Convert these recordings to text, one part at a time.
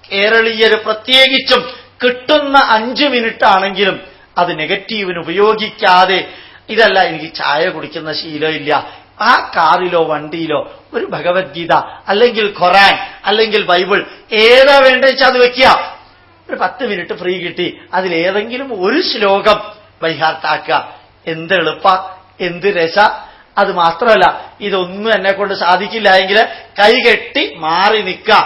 കേരളീയർ പ്രത്യേകിച്ചും കിട്ടുന്ന 5 മിനിറ്റ് ആണെങ്കിലും അത് നെഗറ്റീവിന് ഉപയോഗിക്കാതെ, ഇതല്ല എനിക്ക് ചായ കുടിക്കുന്ന ശീലമില്ല, ആ കാറിലോ വണ്ടിയിലോ ഒരു ഭഗവത്ഗീത അല്ലെങ്കിൽ ഖുർആൻ അല്ലെങ്കിൽ ബൈബിൾ ഏതാ വേണ്ടെന്ന് അത് വെക്കുക. ഒരു 10 മിനിറ്റ് ഫ്രീ കിട്ടി, അതിലേതെങ്കിലും ഒരു ശ്ലോകം ബൈഹാർട്ടാക്കുക. എന്ത് എളുപ്പ, എന്ത് രസ. അത് മാത്രമല്ല, ഇതൊന്നും എന്നെ കൊണ്ട് സാധിക്കില്ല എങ്കിൽ കൈകെട്ടി മാറി നിൽക്കുക.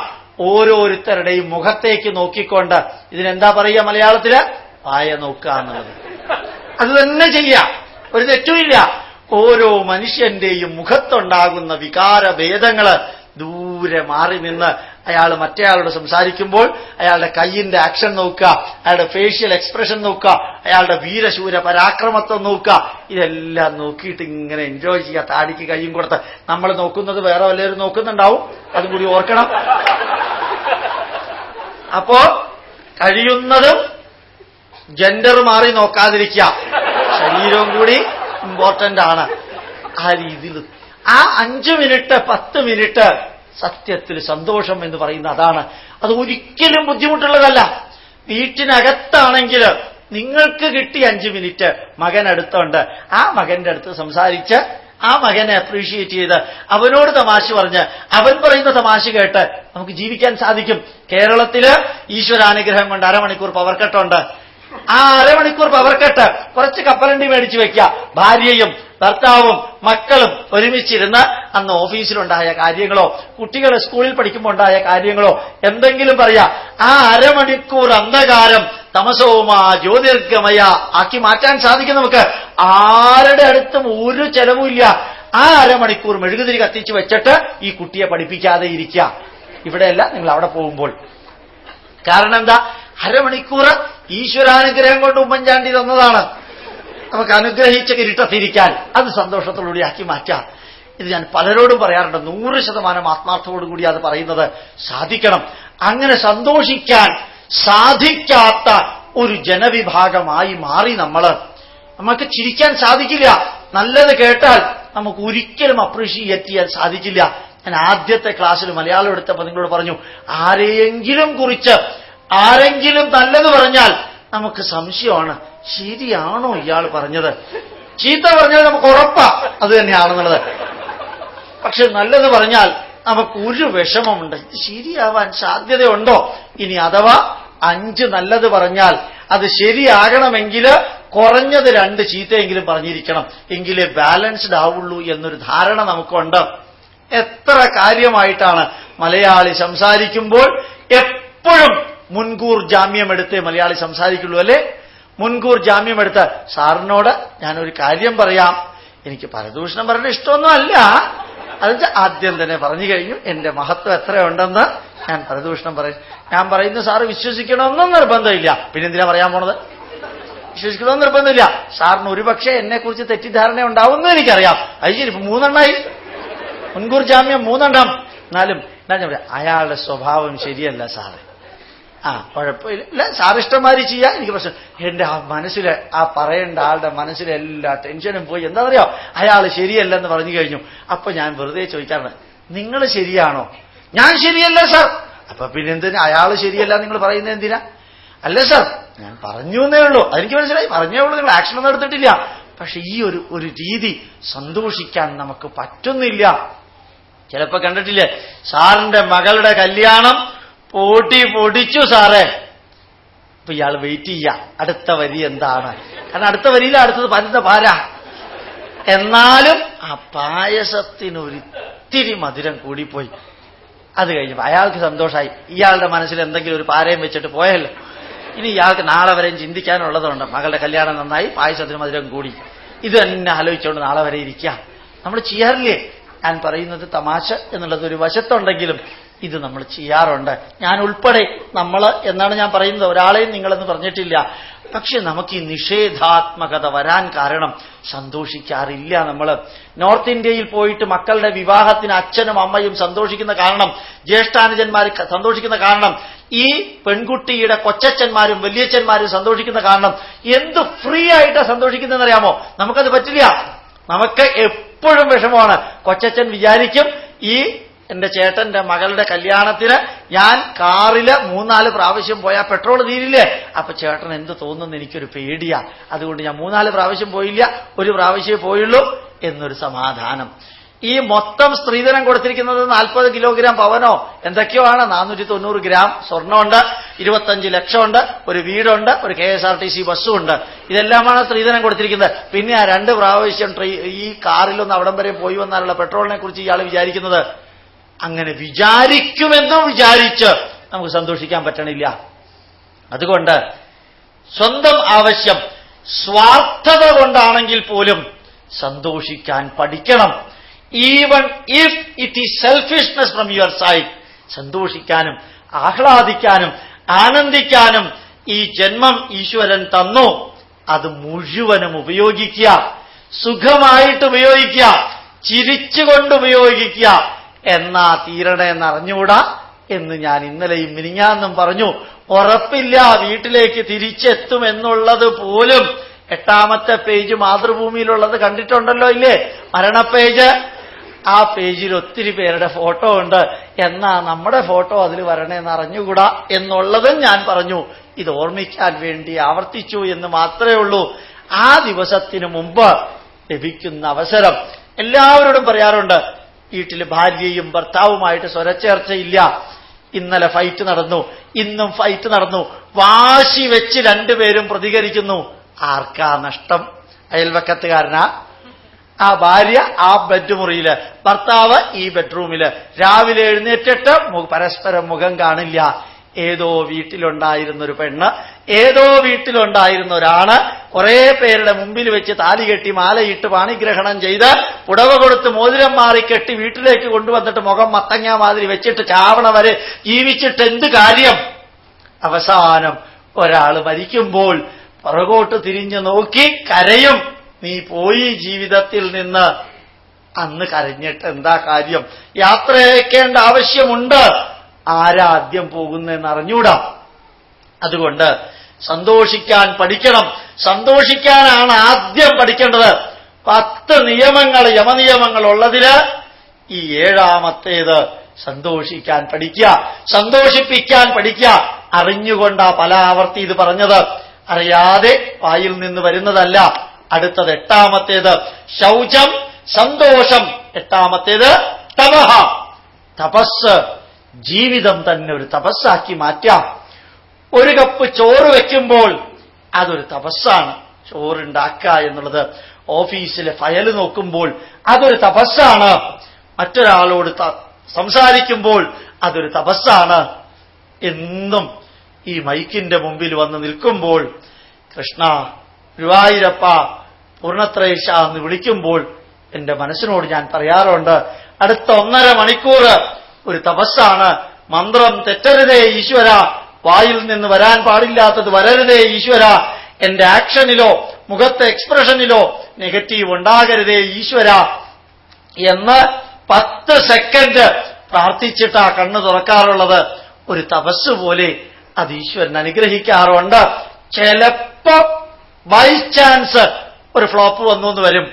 ഓരോരുത്തരുടെയും മുഖത്തേക്ക് നോക്കിക്കൊണ്ട്, ഇതിനെന്താ പറയുക മലയാളത്തില്, വായ നോക്കുക എന്നുള്ളത്. അത് തന്നെ ചെയ്യാം, ഒരു തെറ്റുമില്ല. ഓരോ മനുഷ്യന്റെയും മുഖത്തുണ്ടാകുന്ന വികാരഭേദങ്ങള് ദൂരെ മാറി നിന്ന് അയാൾ മറ്റേയാളോട് സംസാരിക്കുമ്പോൾ അയാളുടെ കൈയിന്റെ ആക്ഷൻ നോക്കുക, അയാളുടെ ഫേഷ്യൽ എക്സ്പ്രഷൻ നോക്കുക, അയാളുടെ വീരശൂര പരാക്രമത്വം നോക്കുക. ഇതെല്ലാം നോക്കിയിട്ട് ഇങ്ങനെ എൻജോയ് ചെയ്യുക. താടിക്ക് കൈയും കൊടുത്ത് നമ്മൾ നോക്കുന്നത് വേറെ വല്ലവരും നോക്കുന്നുണ്ടാവും, അതും കൂടി ഓർക്കണം. അപ്പോ കഴിയുന്നതും ജെൻഡർ മാറി നോക്കാതിരിക്കുക, ശരീരവും കൂടി ഇമ്പോർട്ടന്റ് ആണ്. ആ രീതിയിൽ ആ 5 മിനിറ്റ് 10 മിനിറ്റ് സത്യത്തിൽ സന്തോഷം എന്ന് പറയുന്ന അതാണ്. അത് ഒരിക്കലും ബുദ്ധിമുട്ടുള്ളതല്ല. വീട്ടിനകത്താണെങ്കിൽ നിങ്ങൾക്ക് കിട്ടി 5 മിനിറ്റ് മകൻ അടുത്തുണ്ട്, ആ മകന്റെ അടുത്ത് സംസാരിച്ച് ആ മകനെ അപ്രീഷിയേറ്റ് ചെയ്ത് അവനോട് തമാശ പറഞ്ഞ് അവൻ പറയുന്ന തമാശ കേട്ട് നമുക്ക് ജീവിക്കാൻ സാധിക്കും. കേരളത്തില് ഈശ്വരാനുഗ്രഹം കൊണ്ട് 1/2 മണിക്കൂർ പവർ കട്ടുണ്ട്. ആ 1/2 മണിക്കൂർ പവർ കട്ട് കുറച്ച് കപ്പലണ്ടി മേടിച്ചു വെക്കുക. ഭാര്യയും ഭർത്താവും മക്കളും ഒരുമിച്ചിരുന്ന് അന്ന് ഓഫീസിലുണ്ടായ കാര്യങ്ങളോ കുട്ടികൾ സ്കൂളിൽ പഠിക്കുമ്പോൾ ഉണ്ടായ കാര്യങ്ങളോ എന്തെങ്കിലും പറയാ. ആ 1/2 മണിക്കൂർ അന്ധകാരം തമസോമാ ജ്യോതിർഗമയ ആക്കി മാറ്റാൻ സാധിക്കും നമുക്ക്. ആരുടെ അടുത്തും ഒരു ചെലവുമില്ല. ആ 1/2 മണിക്കൂർ മെഴുകുതിരി കത്തിച്ചു വെച്ചിട്ട് ഈ കുട്ടിയെ പഠിപ്പിക്കാതെ ഇരിക്കുക. ഇവിടെയല്ല, നിങ്ങൾ അവിടെ പോകുമ്പോൾ. കാരണം എന്താ, 1/2 മണിക്കൂർ ഈശ്വരാനുഗ്രഹം കൊണ്ട് ഉമ്മൻചാണ്ടി തന്നതാണ് നമുക്ക് അനുഗ്രഹിച്ച കിരീടത്തിരിക്കാൻ. അത് സന്തോഷത്തോടുകൂടി ആക്കി മാറ്റാം. ഇത് ഞാൻ പലരോടും പറയാറുണ്ട്. 100% ആത്മാർത്ഥത്തോടുകൂടി അത് പറയുന്നത് സാധിക്കണം. അങ്ങനെ സന്തോഷിക്കാൻ സാധിക്കാത്ത ഒരു ജനവിഭാഗമായി മാറി നമുക്ക് ചിരിക്കാൻ സാധിക്കില്ല. നല്ലത് കേട്ടാൽ നമുക്ക് ഒരിക്കലും അപ്രീഷിയേറ്റ് ചെയ്യാൻ സാധിക്കില്ല. ഞാൻ ആദ്യത്തെ ക്ലാസ്സിൽ മലയാളം എടുത്തപ്പോൾ നിങ്ങളോട് പറഞ്ഞു, ആരെയെങ്കിലും കുറിച്ച് ആരെങ്കിലും നല്ലത് പറഞ്ഞാൽ നമുക്ക് സംശയമാണ്, ശരിയാണോ ഇയാൾ പറഞ്ഞത്. ചീത്ത പറഞ്ഞാൽ നമുക്ക് ഉറപ്പാ അത് തന്നെയാണെന്നുള്ളത്. പക്ഷെ നല്ലത് പറഞ്ഞാൽ നമുക്ക് ഒരു വിഷമമുണ്ട്, ഇത് ശരിയാവാൻ സാധ്യതയുണ്ടോ. ഇനി അഥവാ 5 നല്ലത് പറഞ്ഞാൽ അത് ശരിയാകണമെങ്കിൽ കുറഞ്ഞത് 2 ചീത്തയെങ്കിലും പറഞ്ഞിരിക്കണം, എങ്കിലേ ബാലൻസ്ഡ് ആവുള്ളൂ എന്നൊരു ധാരണ നമുക്കുണ്ട്. എത്ര കാര്യമായിട്ടാണ് മലയാളി സംസാരിക്കുമ്പോൾ എപ്പോഴും മുൻകൂർ ജാമ്യമെടുത്തേ മലയാളി സംസാരിക്കുള്ളൂ, അല്ലേ? മുൻകൂർ ജാമ്യമെടുത്ത് സാറിനോട് ഞാനൊരു കാര്യം പറയാം, എനിക്ക് പരദൂഷണം പറയുന്ന ഇഷ്ടമൊന്നും അല്ല, അത് ആദ്യം തന്നെ പറഞ്ഞു കഴിഞ്ഞു, എന്റെ മഹത്വം എത്രയുണ്ടെന്ന് ഞാൻ പരദൂഷണം പറയും. ഞാൻ പറയുന്നു സാറ് വിശ്വസിക്കണമെന്നും നിർബന്ധമില്ല, പിന്നെ എന്തിനാ പറയാൻ പോണത്? വിശ്വസിക്കണമെന്ന് നിർബന്ധമില്ല. സാറിന് ഒരുപക്ഷെ എന്നെക്കുറിച്ച് തെറ്റിദ്ധാരണ ഉണ്ടാവുമെന്ന് എനിക്കറിയാം. അത് ശരി, ഇപ്പൊ 3 എണ്ണമായി. മുൻകൂർ ജാമ്യം 3 എണ്ണം. എന്നാലും എന്താ ഞാൻ പറയാം, അയാളുടെ സ്വഭാവം ശരിയല്ല സാറ്. കുഴപ്പമില്ല, സാറിഷ്ടമാരി ചെയ്യാൻ എനിക്ക് പ്രശ്നം. എന്റെ ആ മനസ്സിലെ ആ പറയേണ്ട ആളുടെ മനസ്സിലെ എല്ലാ ടെൻഷനും പോയി. എന്താ പറയാ, അയാൾ ശരിയല്ലെന്ന് പറഞ്ഞു കഴിഞ്ഞു. അപ്പൊ ഞാൻ വെറുതെ ചോദിക്കാറുണ്ട്, നിങ്ങൾ ശരിയാണോ? ഞാൻ ശരിയല്ല സാർ. അപ്പൊ പിന്നെ എന്തിനാ അയാൾ ശരിയല്ല നിങ്ങൾ പറയുന്നത് എന്തിനാ? അല്ല സാർ, ഞാൻ പറഞ്ഞു എന്നേ ഉള്ളൂ, അതെനിക്ക് മനസ്സിലായി, പറഞ്ഞേ ഉള്ളൂ, നിങ്ങൾ ആക്ഷനൊന്നും എടുത്തിട്ടില്ല. പക്ഷെ ഈ ഒരു രീതി സന്തോഷിക്കാൻ നമുക്ക് പറ്റുന്നില്ല. ചിലപ്പോ കണ്ടിട്ടില്ലേ, സാറിന്റെ മകളുടെ കല്യാണം പൊടിച്ചു സാറേ. ഇപ്പൊ ഇയാൾ വെയിറ്റ് ചെയ്യാ, അടുത്ത വരി എന്താണ്. കാരണം അടുത്ത വരിയില അടുത്തത് പരുന്ന പാര. എന്നാലും ആ പായസത്തിനൊരിത്തിരി മധുരം കൂടിപ്പോയി. അത് കഴിഞ്ഞപ്പോ അയാൾക്ക് സന്തോഷമായി. ഇയാളുടെ മനസ്സിൽ എന്തെങ്കിലും ഒരു പാരയും വെച്ചിട്ട് പോയല്ലോ. ഇനി ഇയാൾക്ക് നാളെ വരെയും ചിന്തിക്കാനുള്ളതുണ്ട്. മകളുടെ കല്യാണം നന്നായി, പായസത്തിന് മധുരം കൂടി. ഇത് തന്നെ ആലോചിച്ചുകൊണ്ട് നാളെ വരെ ഇരിക്കുക. നമ്മൾ ചെയ്യാറില്ലേ? ഞാൻ പറയുന്നത് തമാശ എന്നുള്ളത് ഒരു വശത്തുണ്ടെങ്കിലും ഇത് നമ്മൾ ചെയ്യാറുണ്ട്. ഞാൻ ഉൾപ്പെടെ നമ്മൾ എന്നാണ് ഞാൻ പറയുന്നത്, ഒരാളെയും നിങ്ങളെന്ന് പറഞ്ഞിട്ടില്ല. പക്ഷെ നമുക്ക് ഈ നിഷേധാത്മകത വരാൻ കാരണം സന്തോഷിക്കാറില്ല. നമ്മൾ നോർത്ത് ഇന്ത്യയിൽ പോയിട്ട് മക്കളുടെ വിവാഹത്തിന് അച്ഛനും അമ്മയും സന്തോഷിക്കുന്ന കാരണം, ജ്യേഷ്ഠാനുജന്മാർ സന്തോഷിക്കുന്ന കാരണം, ഈ പെൺകുട്ടിയുടെ കൊച്ചച്ഛന്മാരും വലിയച്ഛന്മാരും സന്തോഷിക്കുന്ന കാരണം എന്ത് ഫ്രീ ആയിട്ടാണ് സന്തോഷിക്കുന്നതെന്നറിയാമോ? നമുക്കത് പറ്റില്ല. നമുക്ക് എപ്പോഴും വിഷമമാണ്. കൊച്ചച്ഛൻ വിചാരിക്കും ഈ എന്റെ ചേട്ടന്റെ മകളുടെ കല്യാണത്തിന് ഞാൻ കാറില് 3-4 പ്രാവശ്യം പോയാൽ പെട്രോൾ തീരില്ലേ? അപ്പൊ ചേട്ടൻ എന്ത് തോന്നുന്നു? എനിക്കൊരു പേടിയാ, അതുകൊണ്ട് ഞാൻ 3-4 പ്രാവശ്യം പോയില്ല, 1 പ്രാവശ്യമേ പോയുള്ളൂ എന്നൊരു സമാധാനം. ഈ മൊത്തം സ്ത്രീധനം കൊടുത്തിരിക്കുന്നത് 40 കിലോഗ്രാം പവനോ എന്തൊക്കെയോ ആണ്. 490 ഗ്രാം സ്വർണ്ണമുണ്ട്, 25 ലക്ഷമുണ്ട്, ഒരു വീടുണ്ട്, ഒരു KSRTC ബസ്സും ഉണ്ട്. ഇതെല്ലാമാണ് സ്ത്രീധനം കൊടുത്തിരിക്കുന്നത്. പിന്നെ ആ 2 പ്രാവശ്യം ഈ കാറിലൊന്ന് അവിടം വരെ പോയി വന്നാലുള്ള പെട്രോളിനെ കുറിച്ച് ഇയാൾ വിചാരിക്കുന്നത്. അങ്ങനെ വിചാരിക്കുമെന്നും വിചാരിച്ച് നമുക്ക് സന്തോഷിക്കാൻ പറ്റണില്ല. അതുകൊണ്ട് സ്വന്തം ആവശ്യം സ്വാർത്ഥത കൊണ്ടാണെങ്കിൽ പോലും സന്തോഷിക്കാൻ പഠിക്കണം. Even if it is selfishness from your side. സന്തോഷിക്കാനും ആഹ്ലാദിക്കാനും ആനന്ദിക്കാനും ഈ ജന്മം ഈശ്വരൻ തന്നു. അത് മുഴുവനും ഉപയോഗിക്കുക, സുഖമായിട്ട് ഉപയോഗിക്കുക, ചിരിച്ചുകൊണ്ട് ഉപയോഗിക്കുക. എന്നാ തീരണേന്നറിഞ്ഞൂടാ എന്ന് ഞാൻ ഇന്നലെയും മിനിഞ്ഞാന്നും പറഞ്ഞു. ഉറപ്പില്ല വീട്ടിലേക്ക് തിരിച്ചെത്തുമെന്നുള്ളത് പോലും. 8ാമത്തെ പേജ് മാതൃഭൂമിയിലുള്ളത് കണ്ടിട്ടുണ്ടല്ലോ ഇല്ലേ? മരണപ്പേജ്. ആ പേജിൽ ഒത്തിരി പേരുടെ ഫോട്ടോ ഉണ്ട്. എന്നാ നമ്മുടെ ഫോട്ടോ അതിൽ വരണേന്ന് അറിഞ്ഞുകൂടാ എന്നുള്ളതും ഞാൻ പറഞ്ഞു. ഇത് ഓർമ്മിക്കാൻ വേണ്ടി ആവർത്തിച്ചു എന്ന് മാത്രമേ ഉള്ളൂ. ആ ദിവസത്തിനു മുമ്പ് ലഭിക്കുന്ന അവസരം എല്ലാവരോടും പറയാറുണ്ട്. വീട്ടിൽ ഭാര്യയും ഭർത്താവുമായിട്ട് സ്വരച്ചേർച്ചയില്ല. ഇന്നലെ ഫൈറ്റ് നടന്നു, ഇന്നും ഫൈറ്റ് നടന്നു. വാശി വെച്ച് 2 പേരും പ്രതികരിക്കുന്നു. ആർക്കാ നഷ്ടം? അയൽവക്കത്തുകാരനാ? ആ ഭാര്യ ആ ബെഡ്മുറിയില്, ഭർത്താവ് ഈ ബെഡ്റൂമില്. രാവിലെ എഴുന്നേറ്റിട്ട് പരസ്പരം മുഖം കാണില്ല. ഏതോ വീട്ടിലുണ്ടായിരുന്നൊരു പെണ്ണ്, ഏതോ വീട്ടിലുണ്ടായിരുന്ന ഒരാണ് കുറെ പേരുടെ മുമ്പിൽ വെച്ച് താലി കെട്ടി മാലയിട്ട് പാണിഗ്രഹണം ചെയ്ത് പുടവ കൊടുത്ത് മോതിരം മാറി കെട്ടി വീട്ടിലേക്ക് കൊണ്ടുവന്നിട്ട് മുഖം മത്തങ്ങ മാതിരി വെച്ചിട്ട് ചാവണ വരെ ജീവിച്ചിട്ട് എന്ത് കാര്യം? അവസാനം ഒരാൾ മരിക്കുമ്പോൾ പുറകോട്ട് തിരിഞ്ഞു നോക്കി കരയും. നീ പോയി ജീവിതത്തിൽ നിന്ന്. അന്ന് കരഞ്ഞിട്ട് എന്താ കാര്യം? യാത്രയക്കേണ്ട ആവശ്യമുണ്ട്. ആരാദ്യം പോകുന്നതെന്ന് അറിഞ്ഞൂടാ. അതുകൊണ്ട് സന്തോഷിക്കാൻ പഠിക്കണം. സന്തോഷിക്കാനാണ് ആദ്യം പഠിക്കേണ്ടത്. 10 നിയമങ്ങൾ, യമനിയമങ്ങൾ ഉള്ളതില് ഈ 7ാമത്തേത് സന്തോഷിക്കാൻ പഠിക്കുക, സന്തോഷിപ്പിക്കാൻ പഠിക്കുക. അറിഞ്ഞുകൊണ്ടാ പല ആവർത്തി ഇത് പറഞ്ഞത്, അറിയാതെ വായിൽ നിന്ന് വരുന്നതല്ല. അടുത്തത് 8ാമത്തേത് ശൗചം, സന്തോഷം. 8ാമത്തേത് തപഹ, തപസ്. ജീവിതം തന്നെ ഒരു തപസ്സാക്കി മാറ്റാം. 1 കപ്പ് ചോറ് വെക്കുമ്പോൾ അതൊരു തപസ്സാണ്. ചോറുണ്ടാക്കുക എന്നുള്ളത്. ഓഫീസിലെ ഫയൽ നോക്കുമ്പോൾ അതൊരു തപസ്സാണ്. മറ്റൊരാളോട് സംസാരിക്കുമ്പോൾ അതൊരു തപസ്സാണ്. എന്നും ഈ മൈക്കിന്റെ മുമ്പിൽ വന്ന് നിൽക്കുമ്പോൾ കൃഷ്ണ, ഗുരുവായൂരപ്പ, പൂർണ്ണത്രയേശ എന്ന് വിളിക്കുമ്പോൾ എന്റെ മനസ്സിനോട് ഞാൻ പറയാറുണ്ട്, അടുത്ത 1.5 മണിക്കൂർ ഒരു തപസ്സാണ്. മന്ത്രം തെറ്റരുതേ ഈശ്വര, വായിൽ നിന്ന് വരാൻ പാടില്ലാത്തത് വരരുതേ ഈശ്വര, എന്റെ ആക്ഷനിലോ മുഖത്തെ എക്സ്പ്രഷനിലോ നെഗറ്റീവ് ഉണ്ടാകരുതേ ഈശ്വര എന്ന് 10 സെക്കൻഡ് പ്രാർത്ഥിച്ചിട്ടാ കണ്ണു തുറക്കാറുള്ളത്. ഒരു തപസ് പോലെ അത് ഈശ്വരൻ അനുഗ്രഹിക്കാറുണ്ട്. ചിലപ്പോ ബൈ ചാൻസ് ഒരു ഫ്ലോപ്പ് വന്നു എന്ന് വരും.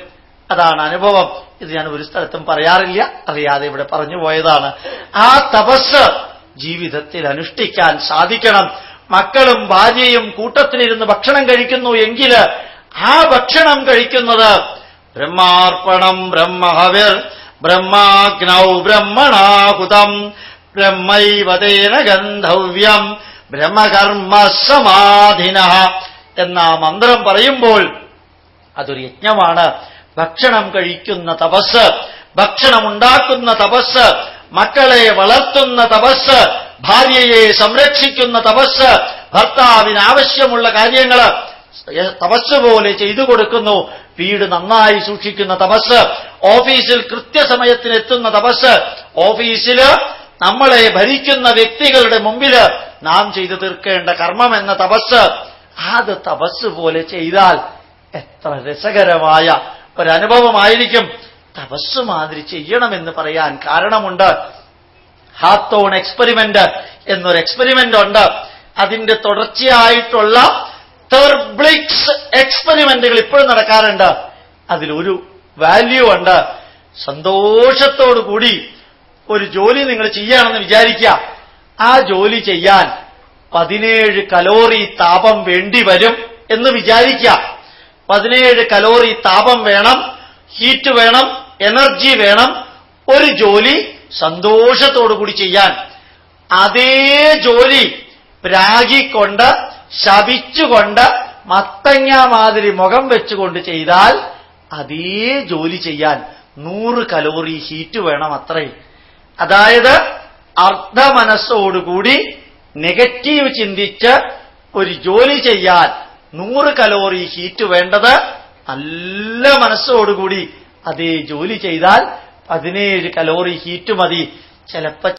അതാണ് അനുഭവം. ഇത് ഞാൻ ഒരു സ്ഥലത്തും പറയാറില്ല, അറിയാതെ ഇവിടെ പറഞ്ഞു പോയതാണ്. ആ തപസ് ജീവിതത്തിൽ അനുഷ്ഠിക്കാൻ സാധിക്കണം. മക്കളും ഭാര്യയും കൂട്ടത്തിലിരുന്ന് ഭക്ഷണം കഴിക്കുന്നു എങ്കിൽ ആ ഭക്ഷണം കഴിക്കുന്നത് ബ്രഹ്മാർപ്പണം ബ്രഹ്മഹവിർ ബ്രഹ്മാഗ്നൗ ബ്രഹ്മണാഹുതം ബ്രഹ്മൈവതേന ഗന്ധവ്യം ബ്രഹ്മകർമ്മ സമാധിനഃ എന്ന മന്ത്രം പറയുമ്പോൾ അതൊരു യജ്ഞമാണ്. ഭക്ഷണം കഴിക്കുന്ന തപസ്, ഭക്ഷണമുണ്ടാക്കുന്ന തപസ്, മക്കളെ വളർത്തുന്ന തപസ്, ഭാര്യയെ സംരക്ഷിക്കുന്ന തപസ്, ഭർത്താവിന് ആവശ്യമുള്ള കാര്യങ്ങൾ തപസ് പോലെ ചെയ്തു കൊടുക്കുന്നു. വീട് നന്നായി സൂക്ഷിക്കുന്ന തപസ്, ഓഫീസിൽ കൃത്യസമയത്തിന് എത്തുന്ന തപസ്, ഓഫീസില് നമ്മളെ ഭരിക്കുന്ന വ്യക്തികളുടെ മുമ്പിൽ നാം ചെയ്തു തീർക്കേണ്ട കർമ്മം എന്ന തപസ്. അത് തപസ് പോലെ ചെയ്താൽ എത്ര രസകരമായ ഒരനുഭവമായിരിക്കും. തപസ് മാതിരി ചെയ്യണമെന്ന് പറയാൻ കാരണമുണ്ട്. ഹാത്തോൺ എക്സ്പെരിമെന്റ് എന്നൊരു എക്സ്പെരിമെന്റ് ഉണ്ട്. അതിന്റെ തുടർച്ചയായിട്ടുള്ള തെർബ്ലിക്സ് എക്സ്പെരിമെന്റുകൾ ഇപ്പോഴും നടക്കാറുണ്ട്. അതിലൊരു വാല്യൂ ഉണ്ട്. സന്തോഷത്തോടുകൂടി ഒരു ജോലി നിങ്ങൾ ചെയ്യുകയാണെന്ന് വിചാരിക്കുക. ആ ജോലി ചെയ്യാൻ 17 കലോറി താപം വേണ്ടിവരും എന്ന് വിചാരിക്കുക. 17 കലോറി താപം വേണം, ഹീറ്റ് വേണം, എനർജി വേണം ഒരു ജോലി സന്തോഷത്തോടുകൂടി ചെയ്യാൻ. അതേ ജോലി പ്രാഗിക്കൊണ്ട് ശപിച്ചുകൊണ്ട് മത്തങ്ങ മാതിരി മുഖം വെച്ചുകൊണ്ട് ചെയ്താൽ അതേ ജോലി ചെയ്യാൻ 100 കലോറി ഹീറ്റ് വേണം. അത്രയും. അതായത് അർദ്ധമനസ്സോടുകൂടി നെഗറ്റീവ് ചിന്തിച്ച് ഒരു ജോലി ചെയ്യാൻ 100 കലോറി ഹീറ്റ് വേണ്ടത് നല്ല മനസ്സോടുകൂടി അതേ ജോലി ചെയ്താൽ 17 കലോറി ഹീറ്റ് മതി. ചിലപ്പോ